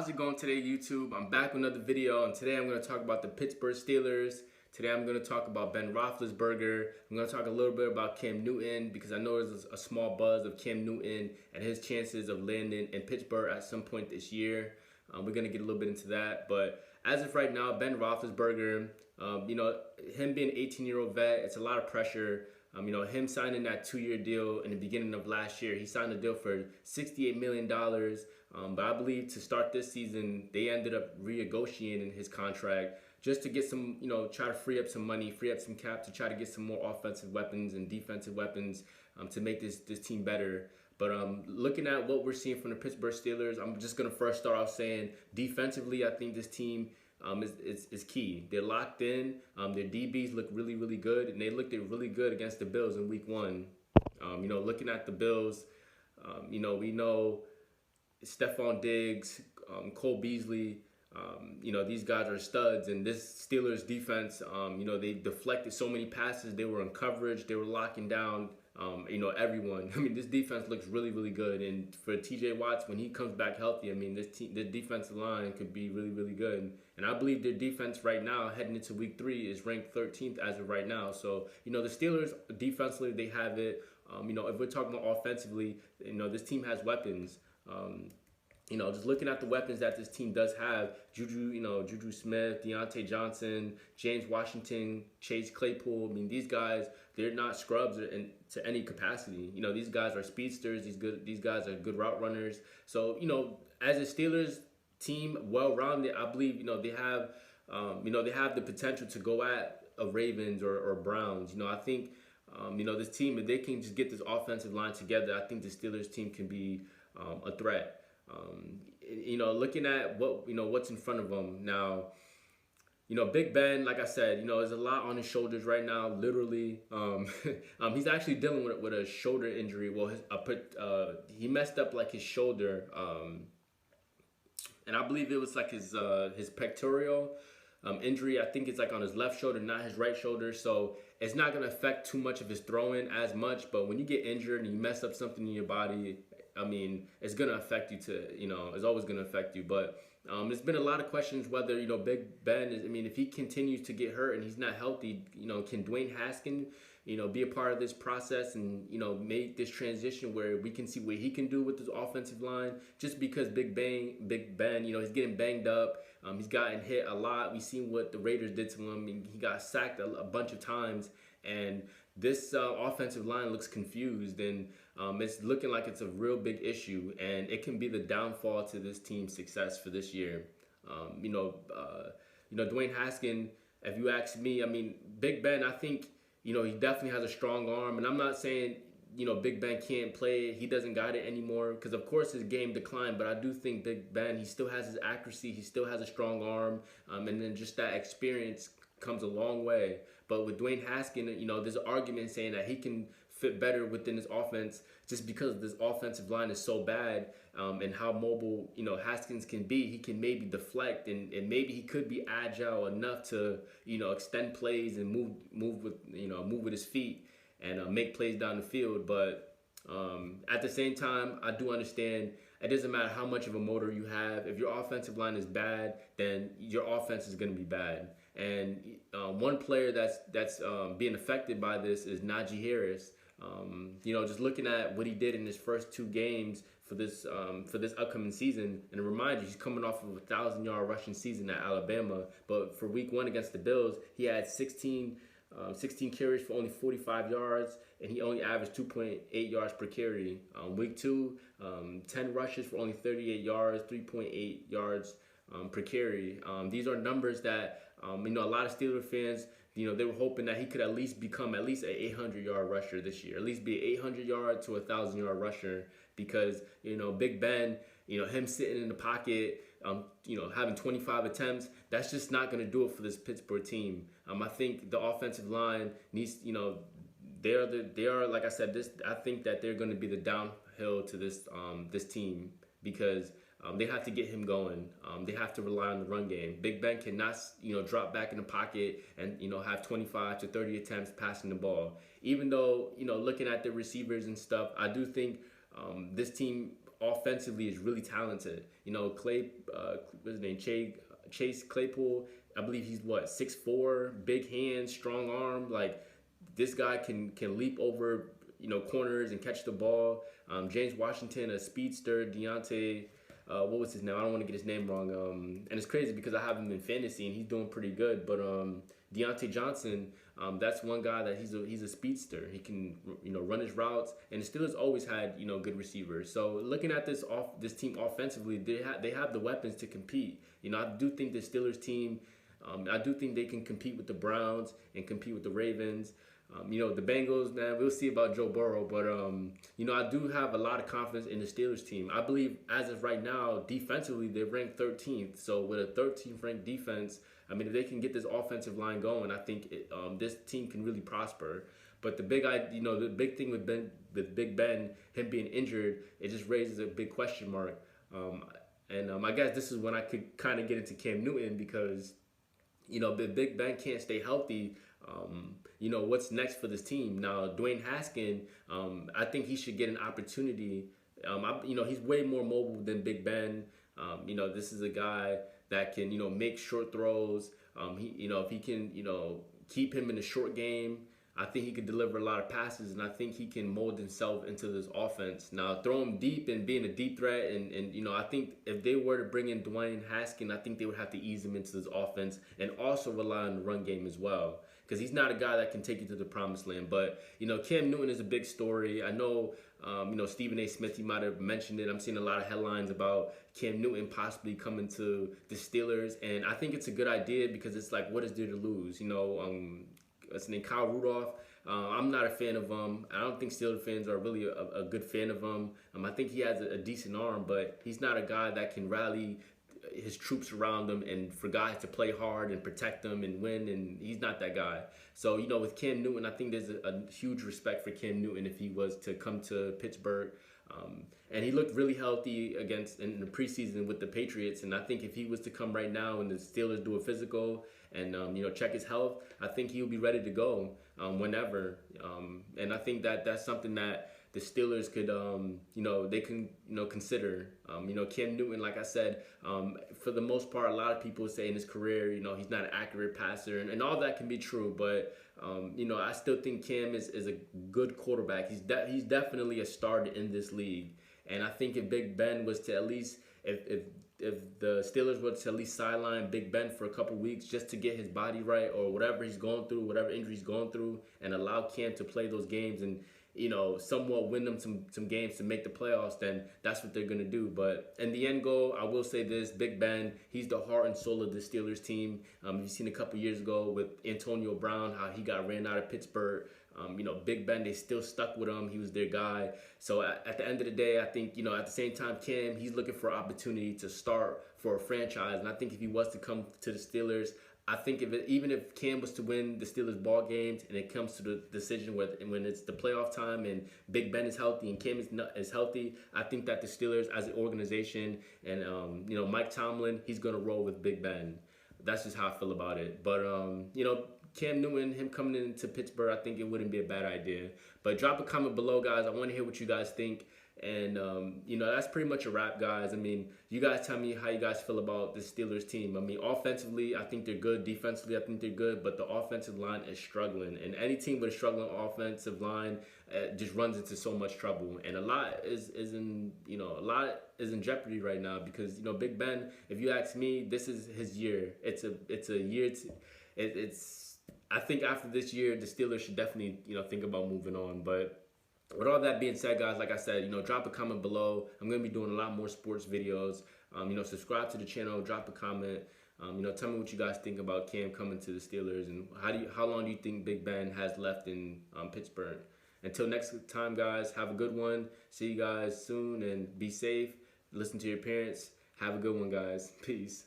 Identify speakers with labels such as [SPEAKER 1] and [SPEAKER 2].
[SPEAKER 1] How's it going today, YouTube? I'm back with another video, and today I'm going to talk about the Pittsburgh Steelers. Today I'm going to talk about Ben Roethlisberger. I'm going to talk a little bit about Cam Newton because I know there's a small buzz of Cam Newton and his chances of landing in Pittsburgh at some point this year. We're going to get a little bit into that, but as of right now, Ben Roethlisberger, him being an 18-year-old vet, it's a lot of pressure. Him signing that 2-year deal in the beginning of last year, he signed a deal for $68 million. But I believe to start this season, they ended up renegotiating his contract just to get some, try to free up some money, free up some cap to try to get some more offensive weapons and defensive weapons to make this team better. But looking at what we're seeing from the Pittsburgh Steelers, I'm just going to first start off saying defensively, I think this team is key. They're locked in. Their DBs look really, really good, and they looked really good against the Bills in Week 1. Looking at the Bills, we know Stephon Diggs, Cole Beasley, these guys are studs, and this Steelers defense, they deflected so many passes. They were in coverage. They were locking down, everyone. This defense looks really, really good. And for TJ Watts, when he comes back healthy, the defensive line could be really, really good. And I believe their defense right now, heading into Week 3, is ranked 13th as of right now. So, the Steelers defensively, they have it. If we're talking about offensively, this team has weapons. Just looking at the weapons that this team does have, Juju Smith, Deontay Johnson, James Washington, Chase Claypool. These guys, they're not scrubs to any capacity. These guys are speedsters. These guys are good route runners. So, as a Steelers team, well-rounded, I believe, they have the potential to go at a Ravens or Browns. I think, this team, if they can just get this offensive line together, I think the Steelers team can be a threat. Looking at what's in front of them now, Big Ben, like I said, there's a lot on his shoulders right now, literally. He's actually dealing with a shoulder injury. Well, he messed up like his shoulder, and I believe it was like his pectoral injury. I think it's like on his left shoulder, not his right shoulder. So it's not going to affect too much of his throwing as much. But when you get injured and you mess up something in your body, it's going to affect you it's always going to affect you. But there's been a lot of questions whether, Big Ben is, if he continues to get hurt and he's not healthy, can Dwayne Haskin, be a part of this process and, make this transition where we can see what he can do with this offensive line just because Big Ben, he's getting banged up. He's gotten hit a lot. We've seen what the Raiders did to him. He got sacked a bunch of times. And this offensive line looks confused, and it's looking like it's a real big issue, and it can be the downfall to this team's success for this year. Dwayne Haskin, if you ask me, Big Ben, I think, he definitely has a strong arm, and I'm not saying, Big Ben can't play. He doesn't got it anymore because, of course, his game declined, but I do think Big Ben, he still has his accuracy. He still has a strong arm, and then just that experience comes a long way. But with Dwayne Haskin, there's an argument saying that he can fit better within his offense just because this offensive line is so bad, and how mobile, Haskins can be. He can maybe deflect, and maybe he could be agile enough to, extend plays and move with his feet and make plays down the field. But at the same time, I do understand it doesn't matter how much of a motor you have. If your offensive line is bad, then your offense is going to be bad. And one player that's being affected by this is Najee Harris. Just looking at what he did in his first 2 games for this upcoming season, and a reminder, he's coming off of a 1,000-yard rushing season at Alabama. But for Week 1 against the Bills, he had 16 carries for only 45 yards, and he only averaged 2.8 yards per carry. Week 2, 10 rushes for only 38 yards, 3.8 yards per carry. These are numbers that a lot of Steelers fans, they were hoping that he could at least become at least an 800-yard rusher this year, at least be an 800-yard to 1,000-yard rusher, because Big Ben, him sitting in the pocket, having 25 attempts, that's just not going to do it for this Pittsburgh team. I think the offensive line needs, they are like I said, I think that they're going to be the downhill to this team because they have to get him going. They have to rely on the run game. Big Ben cannot, drop back in the pocket and, have 25 to 30 attempts passing the ball. Even though, looking at the receivers and stuff, I do think this team offensively is really talented. You know, what's his name, Chase Claypool. I believe he's what 6'4", big hands, strong arm. Like this guy can leap over corners and catch the ball. James Washington, a speedster. Deontay, what was his name? I don't want to get his name wrong. And it's crazy because I have him in fantasy and he's doing pretty good. But Deontay Johnson, that's one guy that he's a speedster. He can run his routes, and the Steelers always had good receivers. So looking at this team offensively, they have the weapons to compete. I do think the Steelers team, I do think they can compete with the Browns and compete with the Ravens. The Bengals, man, we'll see about Joe Burrow, but I do have a lot of confidence in the Steelers team. I believe as of right now, defensively, they're ranked 13th. So with a 13th ranked defense, I mean, if they can get this offensive line going, I think this team can really prosper. But the big thing with Big Ben, him being injured, it just raises a big question mark. I guess this is when I could kind of get into Cam Newton because, if Big Ben can't stay healthy, what's next for this team? Now, Dwayne Haskin, I think he should get an opportunity. He's way more mobile than Big Ben. This is a guy that can, make short throws. If he can, keep him in the short game, I think he could deliver a lot of passes, and I think he can mold himself into this offense. Now, throw him deep and being a deep threat, and I think if they were to bring in Dwayne Haskin, I think they would have to ease him into this offense and also rely on the run game as well, because he's not a guy that can take you to the promised land. But, Cam Newton is a big story. I know, Stephen A. Smith, he might have mentioned it. I'm seeing a lot of headlines about Cam Newton possibly coming to the Steelers, and I think it's a good idea because it's like, what is there to lose? What's his name, Kyle Rudolph. I'm not a fan of him. I don't think Steelers fans are really a good fan of him. I think he has a decent arm, but he's not a guy that can rally his troops around him and for guys to play hard and protect them and win, and he's not that guy. So, with Cam Newton, I think there's a huge respect for Cam Newton if he was to come to Pittsburgh. And he looked really healthy in the preseason with the Patriots, and I think if he was to come right now and the Steelers do a physical and check his health, I think he'll be ready to go whenever. And I think that's something that the Steelers could, they can, consider. Cam Newton, like I said, for the most part, a lot of people say in his career, he's not an accurate passer, and all that can be true. But, I still think Cam is a good quarterback. He's definitely a starter in this league. And I think if Big Ben was to at least, if the Steelers were to at least sideline Big Ben for a couple weeks just to get his body right or whatever he's going through, whatever injury he's going through, and allow Cam to play those games and, somewhat win them some games to make the playoffs, then that's what they're going to do. But in the end goal, I will say this, Big Ben, he's the heart and soul of the Steelers team. You've seen a couple years ago with Antonio Brown, how he got ran out of Pittsburgh. Big Ben, they still stuck with him. He was their guy. So at the end of the day, I think, at the same time, Cam, he's looking for an opportunity to start for a franchise. And I think if he was to come to the Steelers, I think even if Cam was to win the Steelers ball games and it comes to the decision when it's the playoff time and Big Ben is healthy and Cam is healthy, I think that the Steelers as an organization and, Mike Tomlin, he's going to roll with Big Ben. That's just how I feel about it. But, Cam Newton, him coming into Pittsburgh, I think it wouldn't be a bad idea. But drop a comment below, guys. I want to hear what you guys think. And, that's pretty much a wrap, guys. I mean, you guys tell me how you guys feel about the Steelers team. I mean, offensively, I think they're good. Defensively, I think they're good. But the offensive line is struggling. And any team with a struggling offensive line just runs into so much trouble. And a lot is in jeopardy right now because, Big Ben, if you ask me, this is his year. It's a year. I think after this year, the Steelers should definitely, think about moving on. But with all that being said, guys, like I said, drop a comment below. I'm going to be doing a lot more sports videos. Subscribe to the channel, drop a comment. Tell me what you guys think about Cam coming to the Steelers and how long do you think Big Ben has left in Pittsburgh? Until next time, guys, have a good one. See you guys soon and be safe. Listen to your parents. Have a good one, guys. Peace.